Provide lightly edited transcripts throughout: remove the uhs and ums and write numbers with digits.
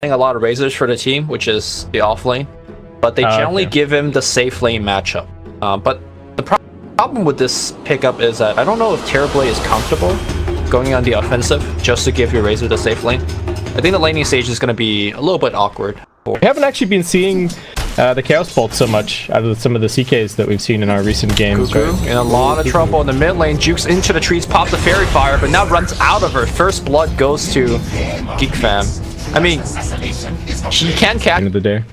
a lot of razors for the team, which is the off lane, but they generally give him the safe lane matchup. But the problem with this pickup is that I don't know if Terrorblade is comfortable going on the offensive just to give your razor the safe lane. I think the laning stage is going to be a little bit awkward. We haven't actually been seeing the Chaos Bolt so much out of some of the CKs that we've seen in our recent games. Kuku right? In a lot of trouble in the mid lane, jukes into the trees, pops the Fairy Fire, but now runs out of her. First blood goes to Geekfam. I mean, he can catch. End of the day.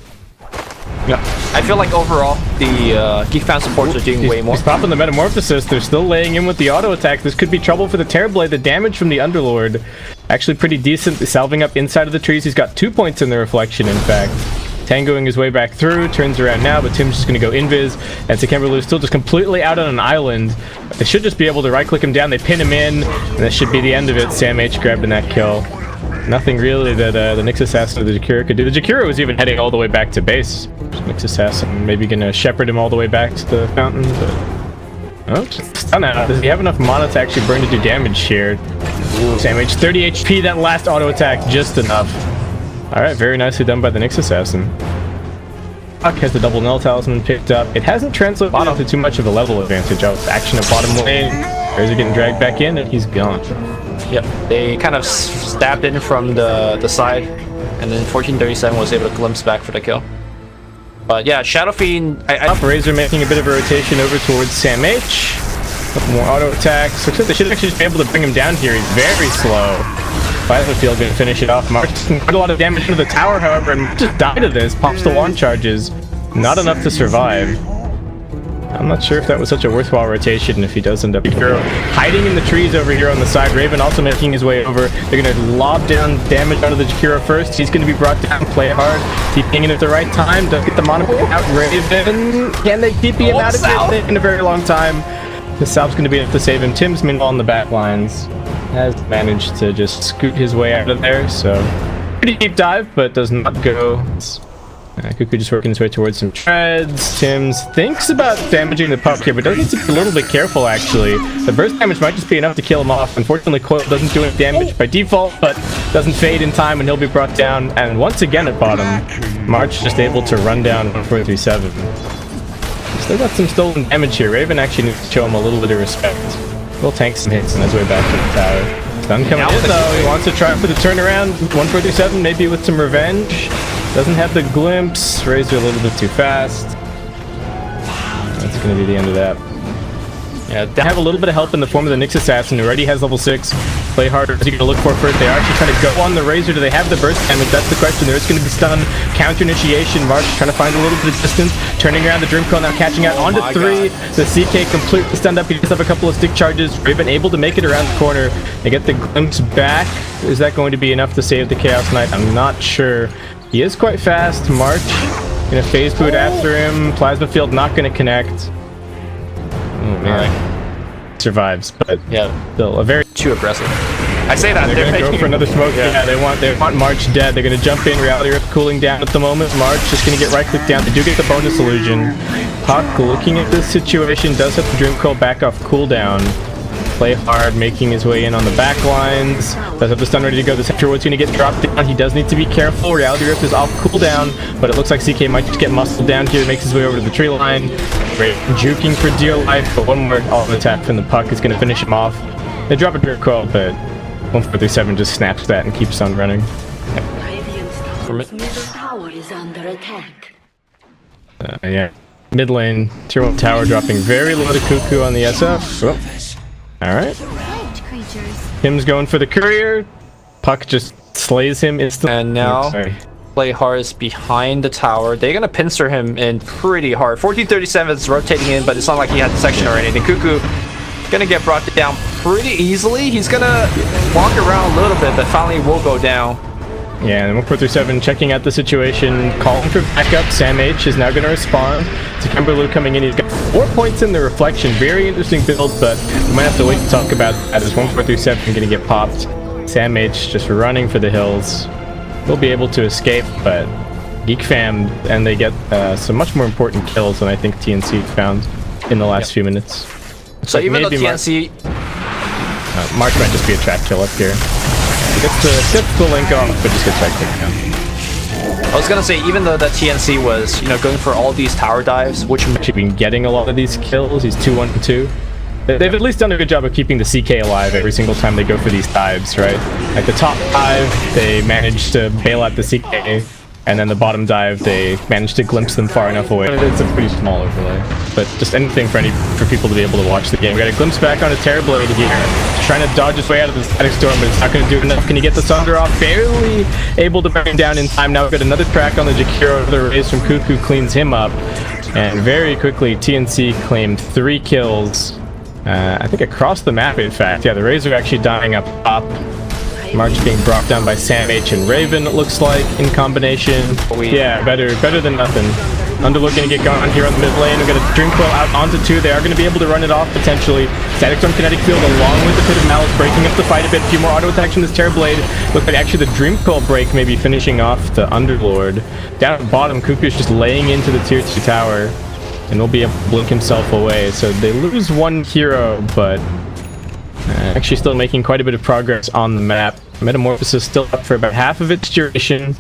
Yeah, I feel like overall the Geekfam supports are doing way more. He's popping the Metamorphosis. They're still laying in with the auto attack. This could be trouble for the Terrorblade. The damage from the Underlord actually pretty decent. Salving up inside of the trees. He's got 2 points in the reflection. In fact, tangoing his way back through. Turns around now, but Tim's just going to go invis. And Skemberlu is still just completely out on an island. They should just be able to right click him down. They pin him in, and that should be the end of it. Sam H grabbing that kill. Nothing really that the Nyx Assassin or the Jakiro could do. The Jakiro was even heading all the way back to base. Nyx Assassin maybe gonna shepherd him all the way back to the fountain, but... Oh, stun out. Does he have enough mana to actually burn to do damage here? Sam H, 30 HP, that last auto attack, just enough. Alright, very nicely done by the Nyx Assassin. Puck has the double Null Talisman picked up. It hasn't translated into too much of a level advantage. Action at bottom lane. Razor getting dragged back in, and he's gone. Yep, they kind of stabbed in from the side, and then 1437 was able to glimpse back for the kill. But yeah, Shadow Fiend... Razor making a bit of a rotation over towards Sam H. A couple more auto attacks. Looks like they should actually just be able to bring him down here. He's very slow. Field going to finish it off. March quite a lot of damage into the tower, however, and just died of this. Pops the wand charges. Not enough to survive. I'm not sure if that was such a worthwhile rotation if he does end up hiding in the trees over here on the side. Raven also making his way over. They're going to lob down damage onto the Jakiro first. He's going to be brought down, play hard. TPing in at the right time. Does get the mana out. Raven, can they TP him out of it in a very long time? The Salp's going to be able to save him. Tim's meanwhile on the back lines has managed to just scoot his way out of there. So pretty deep dive, but does not go. Kuku just working his way towards some treads. Tim's thinks about damaging the puck here, but does need to be a little bit careful, actually. The burst damage might just be enough to kill him off. Unfortunately, Coil doesn't do any damage by default, but doesn't fade in time, and he'll be brought down. And once again at bottom, March just able to run down 1437. Still got some stolen damage here. Raven actually needs to show him a little bit of respect. He'll tank some hits on his way back to the tower. Stun coming in, though. He wants to try for the turnaround. 1437, maybe with some revenge. Doesn't have the glimpse. Razor a little bit too fast. That's going to be the end of that. Yeah, they have a little bit of help in the form of the Nyx Assassin, who already has level 6. PlayHard is he going to look for first. They are actually trying to go on the Razor. Do they have the burst damage? That's the question. There is going to be stun. Counter initiation. March trying to find a little bit of distance. Turning around the Dream Coil now, catching out onto 3. The CK completely stunned up. He does have a couple of stick charges. Raven able to make it around the corner. They get the glimpse back. Is that going to be enough to save the Chaos Knight? I'm not sure. He is quite fast. March gonna phase boot after him. Plasma Field not gonna connect. Oh man, survives, but yeah, still a very too aggressive. I say that they're gonna go for another smoke. Yeah, they want March dead. They're gonna jump in. Reality Rift cooling down at the moment. March just gonna get right click down. They do get the bonus illusion. Puck looking at this situation does have the Dream Coil back off cooldown. PlayHard making his way in on the back lines. Does have the stun ready to go. The Scepter Wood's going to get dropped down. He does need to be careful. Reality Rift is off cooldown, but it looks like CK might just get muscled down here. Makes his way over to the tree line. Great. Juking for dear life, but one more all attack from the Puck is going to finish him off. They drop a Dream Coil, but 1437 just snaps that and keeps on running. Yeah. Mid lane, tier 1 tower dropping very low to Kuku on the SF. Oh. Alright. Tim's going for the courier. Puck just slays him instantly. And now PlayHard is behind the tower. They're gonna pincer him in pretty hard. 1437 is rotating in, but it's not like he had the section or anything. Kuku gonna get brought down pretty easily. He's gonna walk around a little bit, but finally will go down. Yeah, and 1437 checking out the situation, calling for backup. Sam H is now going to respond. Skemberlu coming in. He's got 4 points in the reflection. Very interesting build, but we might have to wait to talk about that as 1437 going to get popped. Sam H just running for the hills. He'll be able to escape, but Geekfam, and they get some much more important kills than I think TNC found in the last few minutes. So even though TNC... March might just be a trap kill up here. He gets the link off, but just gets right click down. I was gonna say, even though that TNC was, you know, going for all these tower dives, which actually been getting a lot of these kills. He's 2-1-2. They've at least done a good job of keeping the CK alive every single time they go for these dives, right? Like the top 5, they managed to bail out the CK, and then the bottom dive, they managed to glimpse them far enough away. It's a pretty small overlay, but just anything for people to be able to watch the game. We got a glimpse back on a Terrorblade here. He's trying to dodge his way out of the static storm, but it's not going to do enough. Can he get the Sunder off? Barely able to bring him down in time. Now we've got another track on the Jakiro. The raise from Kuku cleans him up, and very quickly TNC claimed 3 kills. I think across the map, in fact. Yeah, the Razor actually dying up top. March being brought down by Sam H and Raven, it looks like, in combination. Yeah, better than nothing. Underlord gonna get gone here on the mid lane. We're gonna Dream Coil out onto 2. They are gonna be able to run it off, potentially. Static Storm Kinetic Field along with the Pit of Malice, breaking up the fight a bit. A few more auto attacks from this Terrorblade. Looks like actually the Dream Coil break may be finishing off the Underlord. Down at the bottom, Kuku's just laying into the tier 2 tower, and will be able to blink himself away. So they lose 1 hero, but actually still making quite a bit of progress on the map. Metamorphosis still up for about half of its duration.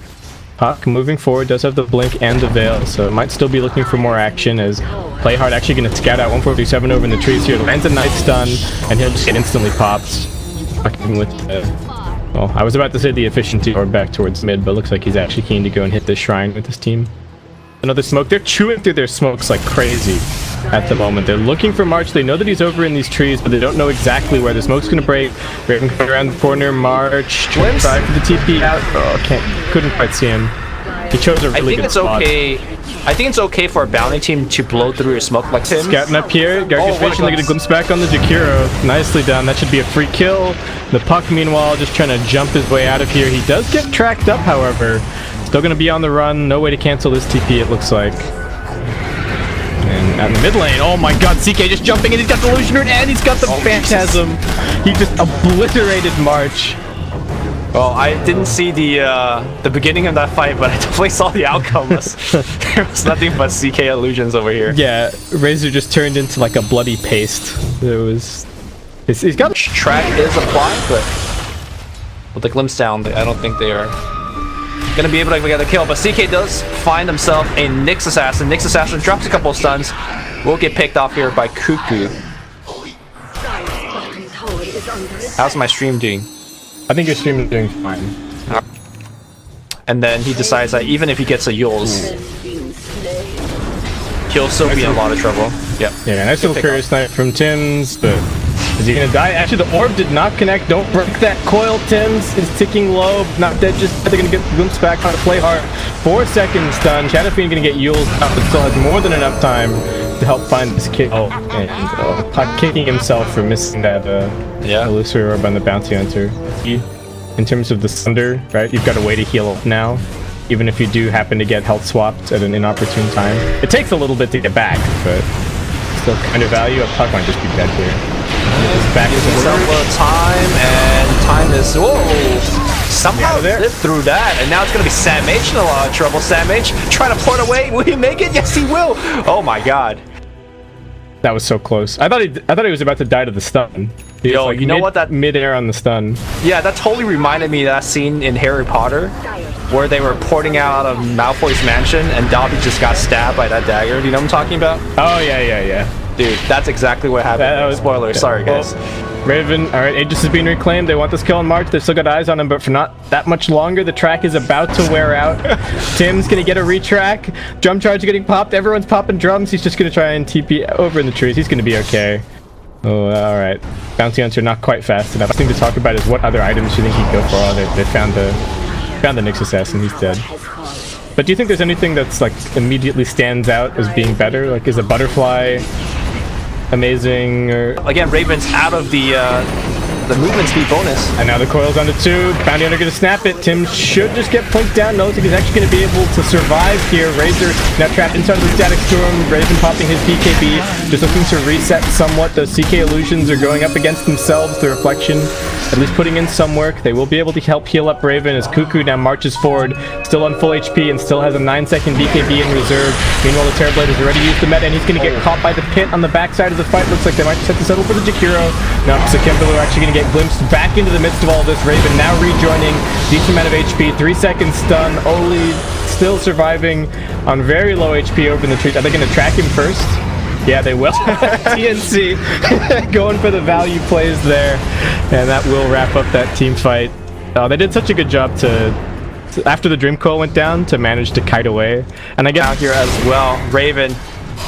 Puck moving forward does have the blink and the veil, so it might still be looking for more action as PlayHard actually going to scout out 147 over in the trees here. Lands a nice stun, and he'll just get instantly popped. With well, I was about to say the efficiency or back towards mid, but looks like he's actually keen to go and hit this shrine with his team. Another smoke. They're chewing through their smokes like crazy at the moment. They're looking for March. They know that he's over in these trees, but they don't know exactly where the smoke's going to break. Raven coming around the corner. March trying for the TP out. Oh, couldn't quite see him. He chose a really good spot. I think it's okay for a bounty team to blow through your smoke like him. Scouting up here. Gargan's Vision. They get a glimpse back on the Jakiro. Nicely done. That should be a free kill. The Puck, meanwhile, just trying to jump his way out of here. He does get tracked up, however. Still going to be on the run. No way to cancel this TP, it looks like. And out in the mid lane, oh my god, CK just jumping in. He's got the Illusion Rune and he's got the Phantasm. He just obliterated March. Well, I didn't see the beginning of that fight, but I definitely saw the outcome. There was nothing but CK illusions over here. Yeah, Razor just turned into like a bloody paste. There was... He's got... Track is applied, but with the glimpse down, I don't think they are gonna be able to get a kill, but CK does find himself a Nyx Assassin. Nyx Assassin drops a couple of stuns. Will get picked off here by Kuku. How's my stream doing? I think your stream is doing fine. And then he decides that even if he gets a Yules, he'll still be in a lot of trouble. Yep. Yeah, nice little Courier Snipe from Tims, but is he gonna die? Actually, the orb did not connect. Don't break that coil. Tims is ticking low. Not dead, just they're gonna get the glimpse back on the PlayHard. 4 seconds stun. Shadowfiend gonna get Yules out, but still has more than enough time to help find this kill. And Puck kicking himself for missing that illusory orb on the bounty hunter. In terms of the Sunder, right? You've got a way to heal up now, even if you do happen to get health swapped at an inopportune time. It takes a little bit to get back, but still kind of value. A Puck might just be dead here. Back to the time, and time is somehow lived through that, and now it's gonna be Sam H in a lot of trouble. Sam H trying to port away. Will he make it? Yes, he will. Oh my god, that was so close. I thought he was about to die to the stun. Yo, like, you know what? That mid-air on the stun. Yeah, that totally reminded me of that scene in Harry Potter where they were porting out of Malfoy's mansion, and Dobby just got stabbed by that dagger. Do you know what I'm talking about? Oh yeah. Dude, that's exactly what happened. That was spoiler. Sorry, guys. Raven, alright, Aegis is being reclaimed. They want this kill on March. They've still got eyes on him, but for not that much longer. The track is about to wear out. Tim's gonna get a retrack. Drum charge getting popped. Everyone's popping drums. He's just gonna try and TP over in the trees. He's gonna be okay. Oh, alright. Bounty Hunter not quite fast enough. The thing to talk about is what other items do you think he'd go for? Oh, they found the Nyx Assassin. He's dead. But do you think there's anything that's like immediately stands out as being better? Like, is a butterfly amazing? Or again, Raven's out of the movement speed bonus, and now the coil's onto 2. Bounty Hunter gonna snap it. Tim should just get plinked down. No, looks like he's actually gonna be able to survive here. Razor now trapped inside the static storm. Raven popping his BKB, just looking to reset somewhat. Those CK illusions are going up against themselves. The reflection at least putting in some work. They will be able to help heal up Raven as Kuku now marches forward, still on full HP and still has a 9-second BKB in reserve. Meanwhile, the Terrorblade has already used the meta, and he's going to get caught by the pit on the backside of the fight. Looks like they might just have to settle for the Jakiro. Now, Skemberlu actually going to get glimpsed back into the midst of all this. Raven now rejoining, decent amount of HP, 3 seconds stun. Oli still surviving on very low HP over in the trees. Are they going to track him first? Yeah, they will. TNC going for the value plays there, and that will wrap up that team fight. They did such a good job to after the Dream Coil went down, to manage to kite away. And I get out here as well. Raven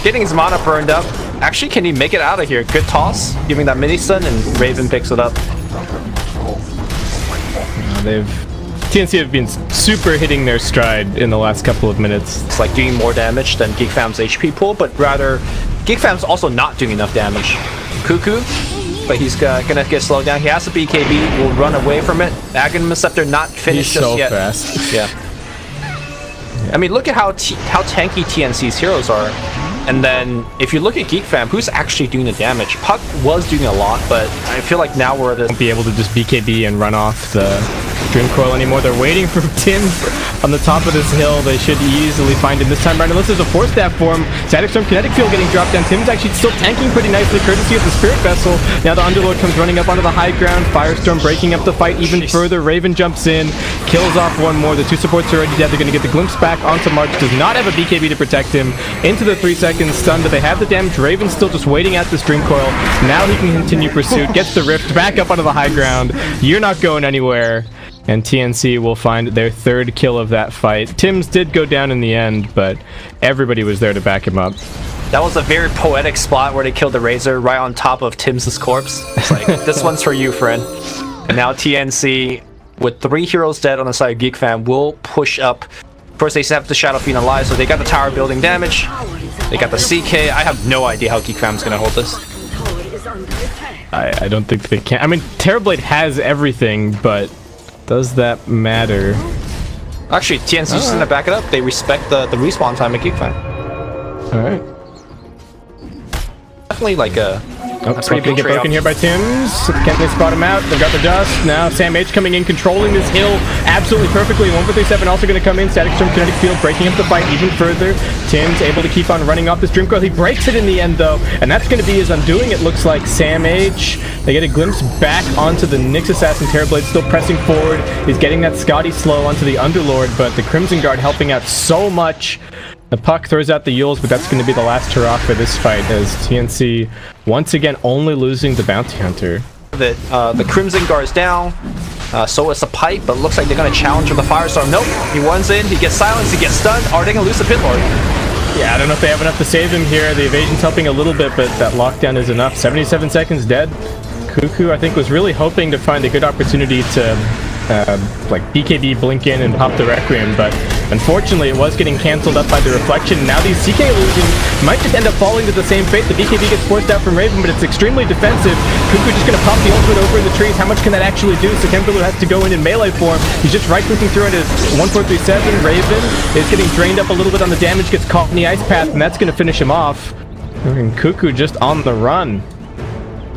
getting his mana burned up. Actually, can he make it out of here? Good toss, giving that mini stun, and Raven picks it up. TNC have been super hitting their stride in the last couple of minutes. It's like doing more damage than Geekfam's HP pool, but rather Geekfam's also not doing enough damage. Kuku, but he's gonna get slowed down. He has a BKB, will run away from it. Aghanim Scepter not finished He's just yet. Fast. Yeah. I mean, look at how tanky TNC's heroes are. And then, if you look at Geekfam, who's actually doing the damage? Puck was doing a lot, but I feel like now we're won't be able to just BKB and run off the Dream Coil anymore. They're waiting for Tim on the top of this hill. They should easily find him this time around, unless there's a Force Staff form. Static Storm Kinetic Field getting dropped down. Tim's actually still tanking pretty nicely, courtesy of the Spirit Vessel. Now the Underlord comes running up onto the high ground. Firestorm breaking up the fight even further. Raven jumps in, kills off one more. The two supports are already dead. They're going to get the glimpse back onto March. Does not have a BKB to protect him. Into the 3 seconds stun, but they have the damage. Raven's still just waiting at this Dream Coil. Now he can continue pursuit. Gets the Rift back up onto the high ground. You're not going anywhere. And TNC will find their 3rd kill of that fight. Tim's did go down in the end, but everybody was there to back him up. That was a very poetic spot where they killed the Razor right on top of Tim's corpse. It's like, this one's for you, friend. And now TNC, with 3 heroes dead on the side of Geekfam, will push up. First, they have the Shadow Fiend alive, so they got the tower building damage. They got the CK. I have no idea how Geekfam's going to hold this. I don't think they can. I mean, Terrorblade has everything, but does that matter? Actually, TNC's just going to back it up. They respect the respawn time at Geekfam. Alright. Definitely like a pretty big get broken here by Tims. Can't they spot him out? They've got the dust. Now Sam H coming in, controlling this hill absolutely perfectly. 147 also going to come in. Static Storm Kinetic Field breaking up the fight even further. Tims able to keep on running off this Dream Coil. He breaks it in the end though, and that's going to be his undoing, it looks like. Sam H, they get a glimpse back onto the Nyx Assassin. Terrorblade still pressing forward. He's getting that Scotty slow onto the Underlord, but the Crimson Guard helping out so much. The Puck throws out the Yules, but that's going to be the last hurrah for this fight, as TNC once again only losing the Bounty Hunter. The Crimson Guard's down, so it's a pipe, but it looks like they're going to challenge with the Firestorm. Nope, he runs in, he gets silenced, he gets stunned. Are they going to lose the Pit Lord? Yeah, I don't know if they have enough to save him here. The evasion's helping a little bit, but that lockdown is enough. 77 seconds dead. Kuku, I think, was really hoping to find a good opportunity to like BKB blink in and pop the Requiem, but unfortunately it was getting cancelled up by the reflection. Now these CK illusions might just end up falling to the same fate. The BKB gets forced out from Raven, but it's extremely defensive. Kuku just gonna pop the ultimate over in the trees. How much can that actually do? So Skemberlu has to go in melee form. He's just right clicking through into 1437. Raven is getting drained up a little bit on the damage, gets caught in the ice path, and that's gonna finish him off. And Kuku just on the run.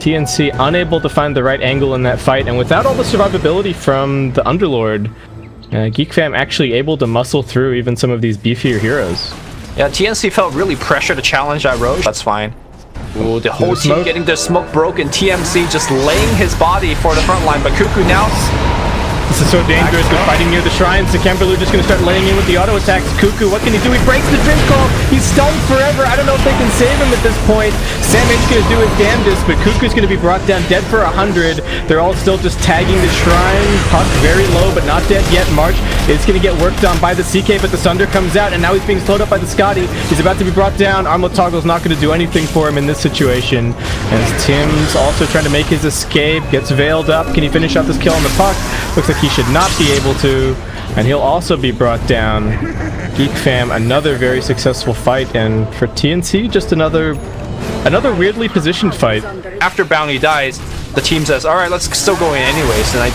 TNC unable to find the right angle in that fight, and without all the survivability from the Underlord, Geekfam actually able to muscle through even some of these beefier heroes. Yeah, TNC felt really pressured to challenge that Roche. That's fine. Ooh, the whole team getting their smoke broken. TMC just laying his body for the front line, but Kuku now... This is so dangerous with fighting near the shrine. Skemberlu just going to start laying in with the auto attacks. Kuku, what can he do? He breaks the Dream Coil. He's stunned forever. I don't know if they can save him at this point. Sam H going to do his damnedest, but Kuku's going to be brought down dead for 100. They're all still just tagging the shrine. Puck very low, but not dead yet. March is going to get worked on by the CK, but the Sunder comes out, and now he's being slowed up by the Scotty. He's about to be brought down. Armlet Toggle's not going to do anything for him in this situation. As Tim's also trying to make his escape, gets veiled up. Can he finish off this kill on the Puck? Looks like he should not be able to, and he'll also be brought down. Geekfam, another very successful fight, and for TNC, just another weirdly positioned fight. After Bounty dies, the team says, all right, let's still go in anyways, and I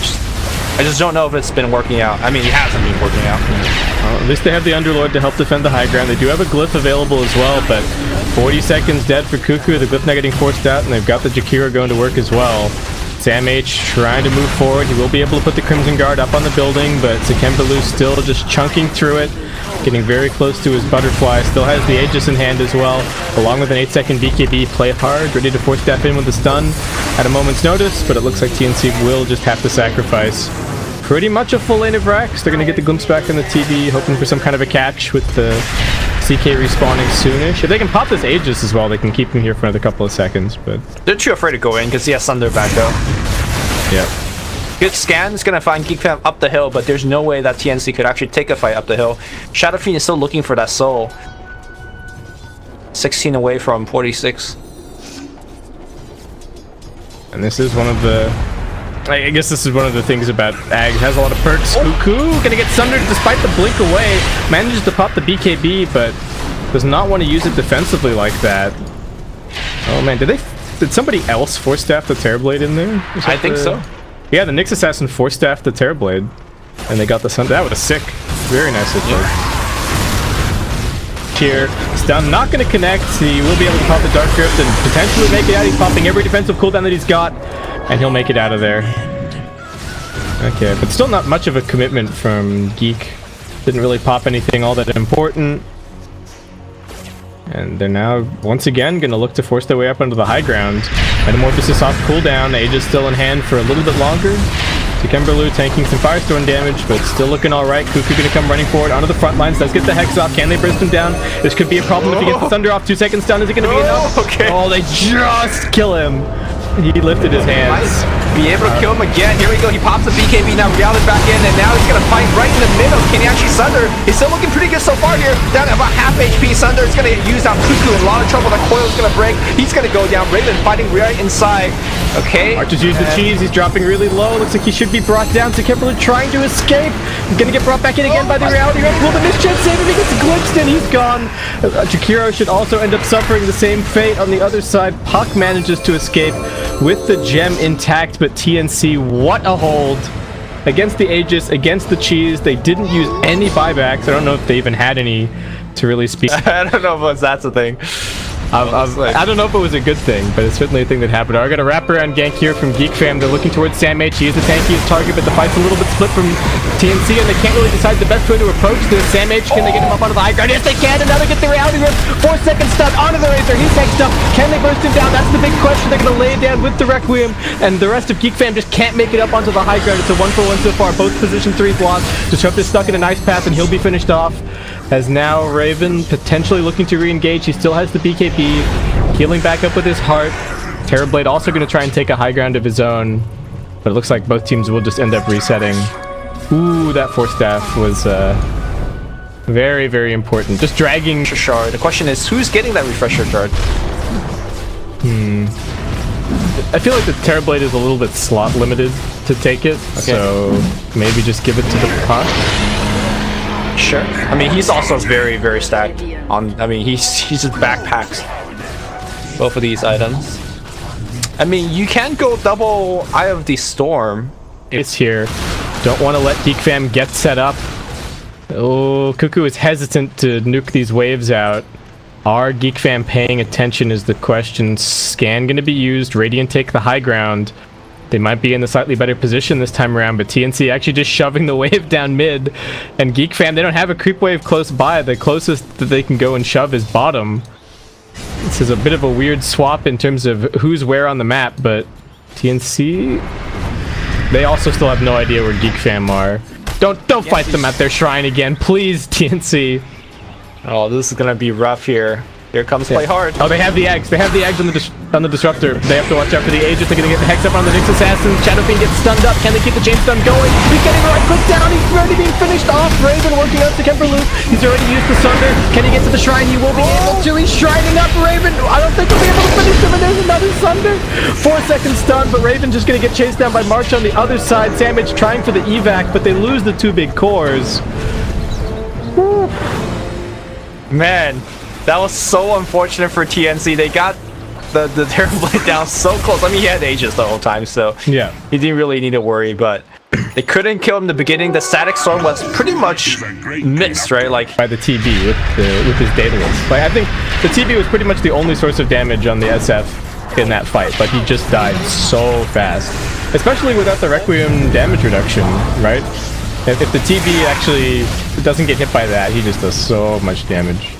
just don't know if it's been working out. I mean, it hasn't been working out. Well, at least they have the Underlord to help defend the high ground. They do have a Glyph available as well, but 40 seconds dead for Kuku, the Glyph now getting forced out, and they've got the Jakira going to work as well. Sam H trying to move forward. He will be able to put the Crimson Guard up on the building, but Skemberlu still just chunking through it, getting very close to his Butterfly. Still has the Aegis in hand as well, along with an 8-second BKB. PlayHard, ready to force step in with the stun at a moment's notice, but it looks like TNC will just have to sacrifice pretty much a full lane of Rex. They're going to get the glimpse back on the TB, hoping for some kind of a catch with the CK respawning soonish. If they can pop this Aegis as well, they can keep him here for another couple of seconds, but... They're too afraid to go in because he has Thunder back though. Yep. Good scan is going to find Geekfam up the hill, but there's no way that TNC could actually take a fight up the hill. Shadow Fiend is still looking for that soul. 16 away from 46. And this is one of the... I guess this is one of the things about Ag. It has a lot of perks. Kuku gonna get sundered despite the blink away. Manages to pop the BKB, but does not want to use it defensively like that. Oh man, did somebody else force staff the Terrorblade in there? I think so. Yeah, the Nyx Assassin force staffed the Terrorblade, and they got the sun. That was sick. Very nicely played. Here, stun not going to connect. He will be able to pop the Dark Drift and potentially make it out. He's popping every defensive cooldown that he's got, and he'll make it out of there. Okay, but still not much of a commitment from Geek. Didn't really pop anything all that important. And they're now, once again, going to look to force their way up onto the high ground. Metamorphosis off cooldown. Age is still in hand for a little bit longer. Skemberlu tanking some Firestorm damage, but still looking alright. Kuku going to come running forward onto the front lines. Does get the Hex off. Can they burst him down? This could be a problem if he gets the Thunder off. 2 seconds stun. Is it going to be enough? Okay. Oh, they just kill him. He lifted his hands. Be able to kill him again. Here we go. He pops the BKB. Now Real's back in, and now he's going to fight right in the middle. Can he actually Sunder? He's still looking pretty good so far here. Down at about half HP. Sunder is going to get used out. Kuku in a lot of trouble. The coil's going to break. He's going to go down. Raven fighting right inside. Okay. Archer's used the cheese. He's dropping really low. Looks like he should be brought down. Skemberlu trying to escape. He's going to get brought back in again by the Reality Red. Will the mischance save him? He gets glimpsed and he's gone. Jakiro should also end up suffering the same fate on the other side. Puck manages to escape with the gem intact, but TNC, what a hold. Against the Aegis, against the cheese. They didn't use any buybacks. I don't know if they even had any to really speak. I don't know if that's a thing. I don't know if it was a good thing, but it's certainly a thing that happened. I got a wraparound gank here from Geekfam. They're looking towards Sam H. He is the tankiest target, but the fight's a little bit split from TNC, and they can't really decide the best way to approach this. Sam H, can they get him up onto the high ground? Yes, they can, and now they get the Reality Rip. 4 seconds stun onto the Razor. He's next up. Can they burst him down? That's the big question. They're going to lay it down with the Requiem, and the rest of Geekfam just can't make it up onto the high ground. It's a 1-for-1 so far. Both position 3 blocks. Disrupt is stuck in a nice path, and he'll be finished off. As now Raven potentially looking to re-engage. He still has the BKB. Healing back up with his heart. Terrorblade also going to try and take a high ground of his own. But it looks like both teams will just end up resetting. Ooh, that force staff was very, very important. Just dragging... Shard. The question is, who's getting that refresher shard? I feel like the Terrorblade is a little bit slot limited to take it. Okay. So maybe just give it to the Puck. Sure. I mean, he's also very, very stacked on... I mean, he's just backpacks both of these items. I mean, you can go double Eye of the Storm. It's here. Don't want to let Geekfam get set up. Oh, Kuku is hesitant to nuke these waves out. Are Geekfam paying attention is the question. Scan going to be used. Radiant take the high ground. They might be in a slightly better position this time around, but TNC actually just shoving the wave down mid. And Geekfam, they don't have a creep wave close by. The closest that they can go and shove is bottom. This is a bit of a weird swap in terms of who's where on the map, but TNC, they also still have no idea where Geekfam are. Don't fight them at their shrine again, please, TNC. Oh, this is gonna be rough here. Here comes PlayHard. Oh, they have the eggs. They have the eggs on the disruptor. They have to watch out for the Aegis. They're gonna get the Hex up on the Nyx Assassin. Shadow Fiend gets stunned up. Can they keep the chain stun going? He's getting the right click down. He's already being finished off. Raven working out to Skemberlu. He's already used the Sunder. Can he get to the shrine? He will be able to. He's shrining up Raven. I don't think he'll be able to finish him, and there's another Sunder. 4 seconds stun, but Raven just gonna get chased down by March on the other side. Sandwich trying for the evac, but they lose the 2 big cores. Woo. Man, that was so unfortunate for TNC. They got the Terrorblade down so close. I mean, he had Aegis the whole time, so yeah, he didn't really need to worry, but they couldn't kill him in the beginning. The Static Storm was pretty much missed, right? Like by the TB with his Daedalus. Like, I think the TB was pretty much the only source of damage on the SF in that fight, but he just died so fast. Especially without the Requiem damage reduction, right? If the TB actually doesn't get hit by that, he just does so much damage.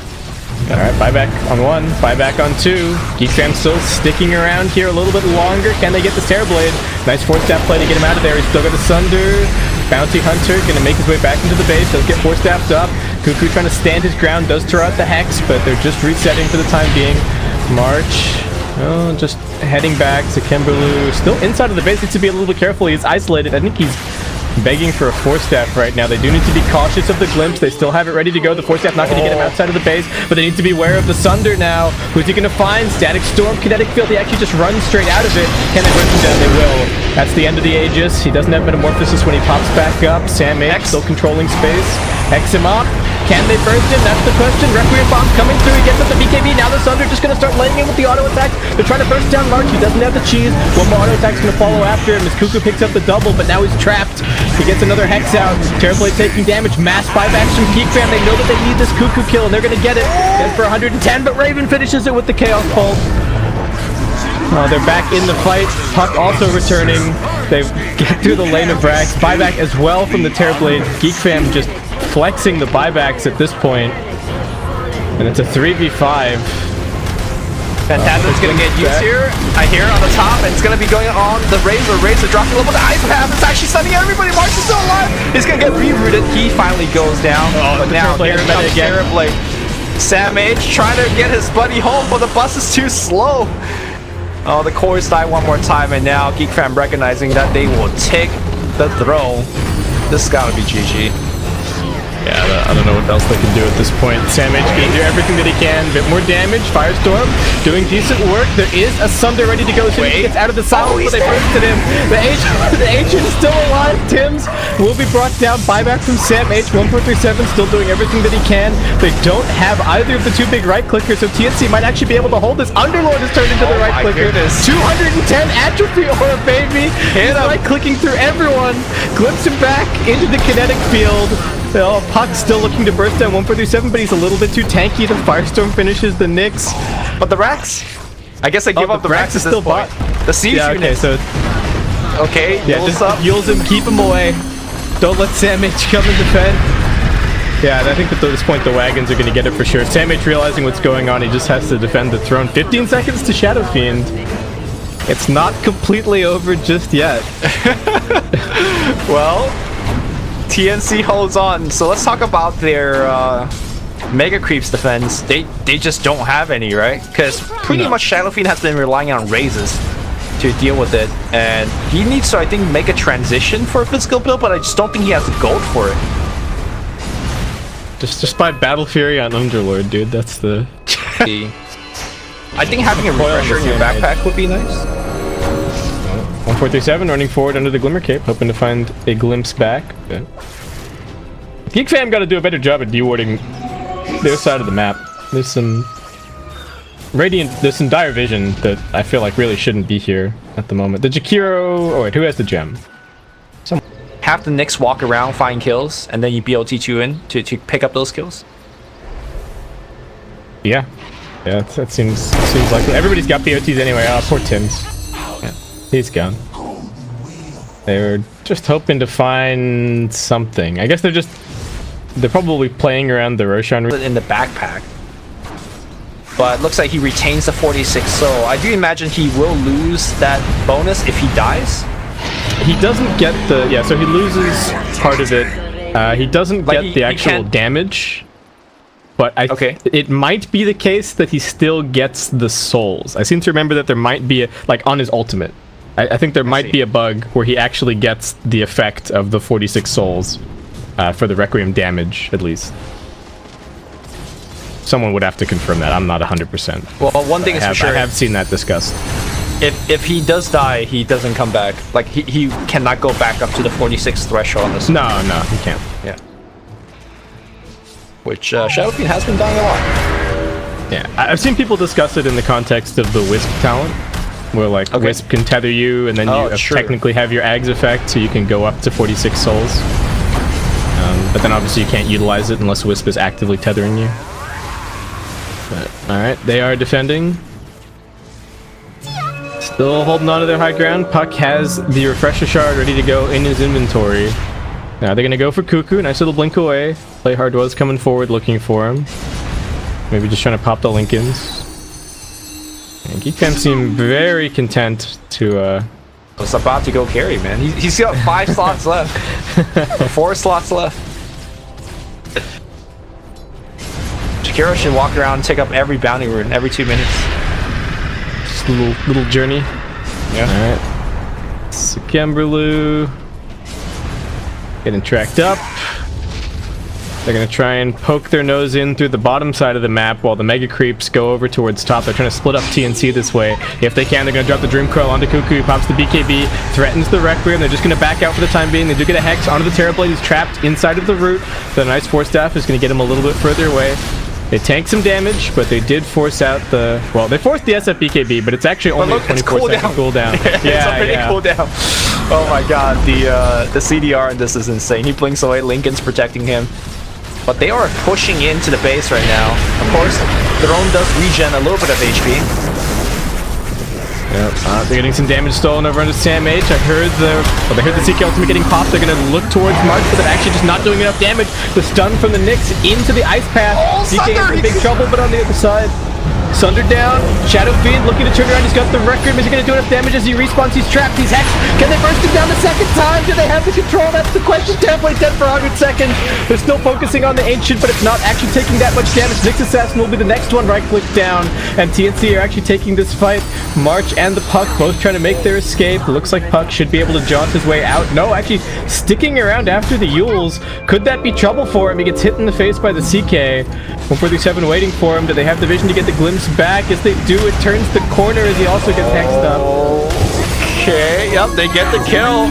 Alright, buyback on 1, buyback on 2. Geekfam still sticking around here a little bit longer. Can they get this Terrorblade? Nice 4-staff play to get him out of there. He's still got a Sunder. Bounty Hunter gonna make his way back into the base. Does get 4-staffed up. Kuku trying to stand his ground. Does throw out the Hex, but they're just resetting for the time being. March. Oh, just heading back. Skemberlu still inside of the base. Needs to be a little bit careful. He's isolated. I think he's begging for a 4-staff right now. They do need to be cautious of the glimpse. They still have it ready to go. The 4-staff not going to get him outside of the base, but they need to be aware of the Sunder now. Who's he going to find? Static Storm, Kinetic Field. He actually just runs straight out of it. Can they break him down? They will. That's the end of the Aegis. He doesn't have Metamorphosis when he pops back up. Sam H still controlling space. Hex him up. Can they burst him? That's the question. Requiem Bomb coming through. He gets up the BKB. Now the Sunder just going to start laying in with the auto attack. They're trying to burst down March. He doesn't have the cheese. One more auto attack's going to follow after him as Kuku picks up the double, but now he's trapped. He gets another Hex out. Terrorblade taking damage. Mass buybacks from Geekfam. They know that they need this Kuku kill, and they're going to get it. Gets for 110, but Raven finishes it with the Chaos Pulse. They're back in the fight. Puck also returning. They get through the lane of Brax. Buyback as well from the Terrorblade. Geekfam just flexing the buybacks at this point. And it's a 3v5. Phantasm's gonna get used here. I hear on the top, and it's gonna be going on the Razor. Razor dropping a little bit of ice path. It's actually stunning everybody. March is still alive. He's gonna get rerouted. He finally goes down. But now here comes Terrorblade. Sam H trying to get his buddy home, but the bus is too slow. Oh, the cores die one more time, and now Geekfam recognizing that they will take the throw. This has gotta be GG. Yeah, I don't know what else they can do at this point. Sam H can do everything that he can. Bit more damage. Firestorm doing decent work. There is a Sunder ready to go. So he gets out of the silence, but they bursted him. The Agent is still alive. Tim's will be brought down. Buyback from Sam H. 1437 still doing everything that he can. They don't have either of the two big right clickers, so TNC might actually be able to hold this. Underlord is turned into the right clicker. 210 atrophy aura, baby. He's right clicking through everyone. Glimpse him back into the kinetic field. Oh, Puck's still looking to burst down 1437, but he's a little bit too tanky. The Firestorm finishes the Nyx. But the Rax? I guess I give up the Rax is still bought. The siege unit. Okay, so... Okay, yeah, just Yules him, keep him away. Don't let Sam H come and defend. Yeah, and I think that at this point the wagons are going to get it for sure. Sam H realizing what's going on, he just has to defend the throne. 15 seconds to Shadow Fiend. It's not completely over just yet. Well... TNC holds on, so let's talk about their Mega Creeps defense. They just don't have any, right? Because pretty much Shadowfiend has been relying on raises to deal with it, and he needs to, I think, make a transition for a physical build, but I just don't think he has the gold for it. Just buy Battle Fury on Underlord, dude. That's the... I think having a refresher in your backpack would be nice. 1437 running forward under the Glimmer Cape, hoping to find a glimpse back. But Geekfam got to do a better job at dewarding their side of the map. There's some there's some dire vision that I feel like really shouldn't be here at the moment. The Jakiro... Oh wait, who has the gem? Have the Nyx walk around, find kills, and then you BO3 in to pick up those kills. Yeah, that seems like everybody's got BOTs anyway. Poor Tim's. He's gone. They're just hoping to find something. I guess they're probably playing around the Roshan in the backpack. But it looks like he retains the 46 soul. I do imagine he will lose that bonus if he dies. He doesn't get the... Yeah, so he loses part of it. He doesn't get the actual damage. But it might be the case that he still gets the souls. I seem to remember that there might be, on his ultimate. I think there might be a bug where he actually gets the effect of the 46 souls for the Requiem damage, at least. Someone would have to confirm that. I'm not 100%. Well, one thing is for sure. I have seen that discussed. If he does die, he doesn't come back. Like, he cannot go back up to the 46 threshold on this. No, he can't. Yeah. Which Shadowfiend has been dying a lot. Yeah, I've seen people discuss it in the context of the Wisp talent. Where Wisp can tether you, and then you technically have your Ags effect, so you can go up to 46 souls. But then obviously you can't utilize it unless Wisp is actively tethering you. But, alright, they are defending. Still holding on to their high ground. Puck has the Refresher Shard ready to go in his inventory. Now they're going to go for Kuku. Nice little blink away. PlayHard was coming forward looking for him. Maybe just trying to pop the Lincolns. And Geekfam seem very content to It's about to go carry, man. He's got 5 slots left. 4 slots left. Shakiro should walk around and take up every bounty rune every 2 minutes. just a little journey. Yeah. Alright. Skemberlu getting tracked up. They're gonna try and poke their nose in through the bottom side of the map while the mega creeps go over towards top. They're trying to split up TNC this way. If they can, they're gonna drop the Dream Coil onto Kuku. He pops the BKB, threatens the Requiem. They're just gonna back out for the time being. They do get a Hex onto the Terrorblade. He's trapped inside of the root. The nice Force Staff is gonna get him a little bit further away. They tank some damage, but they did force out the... Well, they forced the SF BKB, but it's actually only a 24-second cooldown. It's already cooldown. Oh my god, the CDR in this is insane. He blinks away, Lincoln's protecting him. But they are pushing into the base right now. Of course, the drone does regen a little bit of HP. Yep. They're getting some damage stolen over onto Sam H. They heard the CK ultimate getting popped. They're going to look towards March, but they're actually just not doing enough damage. The stun from the Nyx into the Ice Path. CK is in big trouble, but on the other side. Sundered down, Shadow Fiend looking to turn around. He's got the Requiem. Is he going to do enough damage as he respawns? He's trapped. He's hexed. Can they burst him down the second time? Do they have the control? That's the question. Terrorblade dead for 100 seconds. They're still focusing on the Ancient, but it's not actually taking that much damage. Nyx Assassin will be the next one. Right click down, and TNC are actually taking this fight. March and the Puck both trying to make their escape. Looks like Puck should be able to jaunt his way out. No, actually sticking around after the Yules. Could that be trouble for him? He gets hit in the face by the CK. 147 waiting for him. Do they have the vision to get the glimpse back? As they do, it turns the corner as he also gets hexed up. Okay, yep, they get the kill.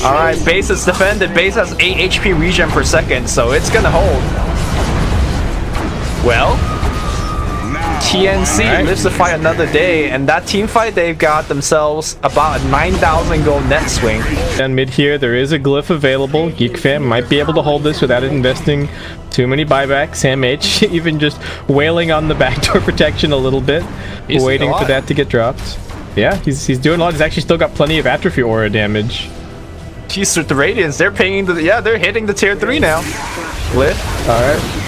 Alright, base is defended. Base has 8 HP regen per second, so it's gonna hold. Well, TNC lives to fight another day, and that team fight, they've got themselves about a 9,000 gold net swing. And mid here, there is a glyph available. Geekfam might be able to hold this without investing too many buybacks. Sam H even just wailing on the backdoor protection a little bit, waiting for that to get dropped. Yeah, he's doing a lot. He's actually still got plenty of Atrophy Aura damage. Jeez, with the Radiance, they're pinging the... Yeah, they're hitting the tier 3 now. Lit. Alright.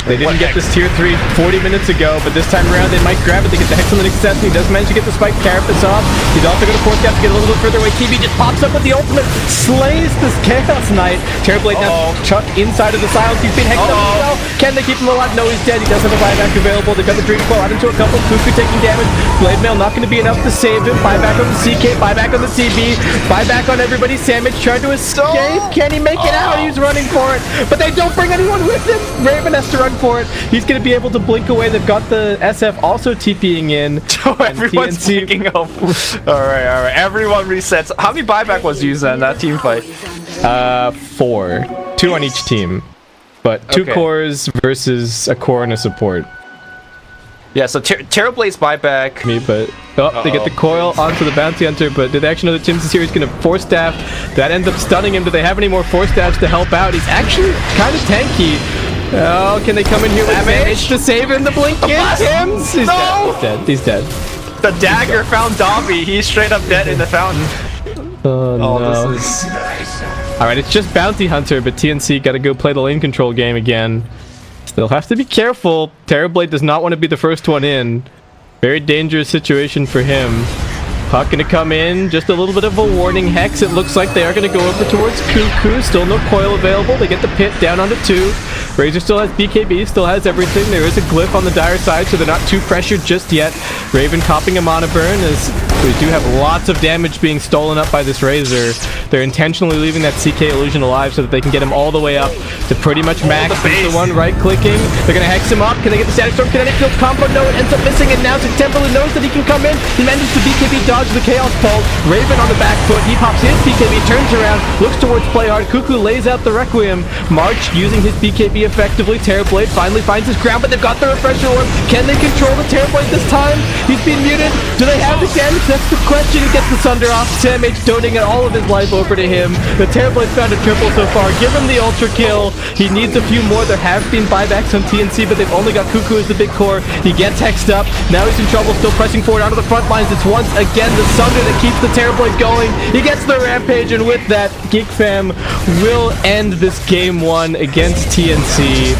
They didn't get this tier 3 40 minutes ago, but this time around they might grab it. They get the Hex on the Nyx Assassin. He does manage to get the Spike Carapace off. He's also going to force Gap to get a little bit further away. TB just pops up with the ultimate, slays this Chaos Knight. Terrorblade now chucked inside of the silence. He's been hexed up as well. Can they keep him alive? No, he's dead. He does have a buyback available. They've got the Dream Coil out into a couple. Kuku taking damage. Blade Mail not going to be enough to save him. Buyback on the CK. Buyback on the TB. Buyback on everybody. Sandwich trying to escape. Can he make it out? He's running for it. But they don't bring anyone with him. Raven has to run for it. He's going to be able to blink away. They've got the SF also TPing in. So everyone's blinking up. Alright. Everyone resets. How many buyback was used in that team fight? 4. 2 on each team. But 2 cores versus a core and a support. Yeah, so Terrorblade's buyback. But they get the coil onto the Bounty Hunter, but did they actually know that Tim's here is going to Force Staff? That ends up stunning him. Do they have any more Force Staffs to help out? He's actually kind of tanky. Oh, can they come in here with damage to save him? The blink is Tim's. He's dead. He's dead. The dagger found Dobby. He's straight up dead in the fountain. Oh no. This is... Alright, it's just Bounty Hunter, but TNC got to go play the lane control game again. Still have to be careful. Terrorblade does not want to be the first one in. Very dangerous situation for him. Puck gonna come in, just a little bit of a warning hex. It looks like they are gonna go over towards Kuku. Still no coil available. They get the pit down onto 2. Razor still has BKB, still has everything. There is a glyph on the dire side, so they're not too pressured just yet. Raven copping a mana burn as we do have lots of damage being stolen up by this Razor. They're intentionally leaving that CK illusion alive so that they can get him all the way up to pretty much max. There's the one right-clicking. They're gonna hex him up. Can they get the Static Storm Kinetic Field combo? No, it ends up missing, and now Skemberlu knows that he can come in. He manages to BKB dodge the Chaos Pulse. Raven on the back foot. He pops his BKB, turns around, looks towards PlayHard. Kuku lays out the Requiem. March using his BKB effectively. Terrorblade finally finds his ground, but they've got the Refresher Orb. Can they control the Terrorblade this time? He's being muted. Do they have the damage? That's the question. He gets the Sunder off. Sam H donating all of his life over to him. The Terrorblade found a triple so far. Give him the Ultra Kill. He needs a few more. There have been buybacks on TNC, but they've only got Kuku as the big core. He gets hexed up. Now he's in trouble, still pressing forward onto the front lines. It's once again the Sunder that keeps the Terrorblade going. He gets the Rampage, and with that, Geekfam will end this game 1 against TNC.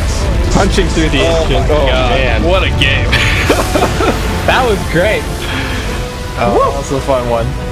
punching through the ancient. Oh man, what a game. that was great. Oh, that was a fun one.